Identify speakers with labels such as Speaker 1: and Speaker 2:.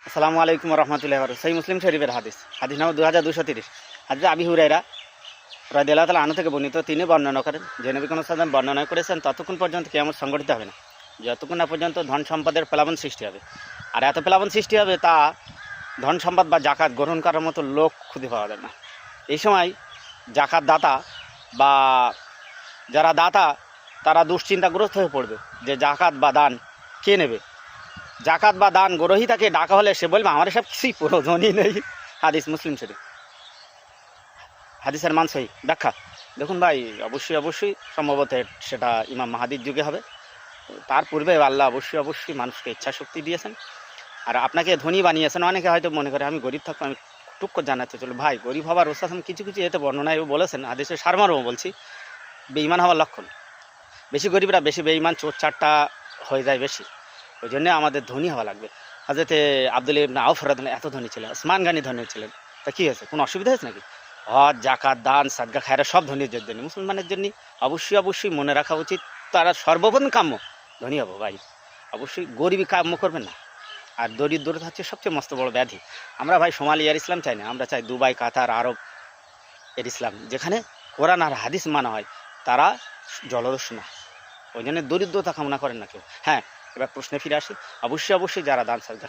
Speaker 1: আসসালামু আলাইকুম রহমতুল্লাহ। সহি মুসলিম শরীফের হাদিস নাম্বার 2230। হাদিস আবি হুরায়রা রাদিয়াল্লাহু তাআলা আনহু থেকে বর্ণিত, তিনি বর্ণনা করেন যে নবী করিম সাল্লাল্লাহু আলাইহি ওয়াসাল্লাম বর্ণনা করেছেন, ততক্ষণ পর্যন্ত কিয়ামত সংঘটিত হবে না যতক্ষণ না পর্যন্ত ধন সম্পদের প্লাবন সৃষ্টি হবে। আর এত প্লাবন সৃষ্টি হবে তা ধন সম্পদ বা জাকাত গ্রহণ করার মতো লোক খুঁজে পাওয়া যায় না। এই সময় জাকাত দাতা বা যারা দাতা তারা দুশ্চিন্তাগ্রস্ত হয়ে পড়বে যে জাকাত বা দান কে নেবে। জাকাত বা দান গ্রহীতাকে ডাকা হলে সে বলবে আমার এসব কিছুই প্রয়োজনই নেই। হাদিস মুসলিম শরীফ। হাদিসের মান সহি ব্যাখ্যা দেখুন ভাই, অবশ্যই সম্ভবত সেটা ইমাম মাহাদির যুগে হবে। তার পূর্বে আল্লাহ অবশ্যই মানুষকে ইচ্ছা শক্তি দিয়েছেন আর আপনাকে ধনী বানিয়েছেন। অনেকে হয়তো মনে করে আমি গরিব থাকবো, আমি টুক করে জানাতে চলো ভাই, গরিব হবার রসুল কিছু এতে বর্ণনায় বলেছেন, হাদিসের সারমর্ম বলছি, বেঈমান হওয়ার লক্ষণ। বেশি গরিবরা বেশি বেঈমান, চোর চারটা হয়ে যায় বেশি। ওই জন্যে আমাদের ধনী হওয়া লাগবে। হযরত আব্দুল্লাহ ইবনে আওফ রাদিয়াল্লাহু আনহু এত ধনী ছিলেন, ওসমান গনি ধনী ছিলেন, তা কী হয়েছে? কোনো অসুবিধা হয়েছে নাকি? হজ জাকাত দান সাদকা খায়রা সব ধনীর জন্য। মুসলমানের জন্য অবশ্যই মনে রাখা উচিত তারা সর্বপ্রথম কাম্য ধনী হবো ভাই। অবশ্যই গরিবী কাম্য করবেন না। আর দরিদ্রতা হচ্ছে সবচেয়ে মস্ত বড় ব্যাধি। আমরা ভাই সোমালিয়ার ইসলাম চাই না, আমরা চাই দুবাই কাতার আরব এর ইসলাম, যেখানে কোরআন আর হাদিস মানা হয়, তারা জলদস্যু না। ওই জন্য দরিদ্রতা কামনা করেন না কেউ। হ্যাঁ, এবার প্রশ্নে ফিরে আসি। অবশ্যই যারা দান সাদকা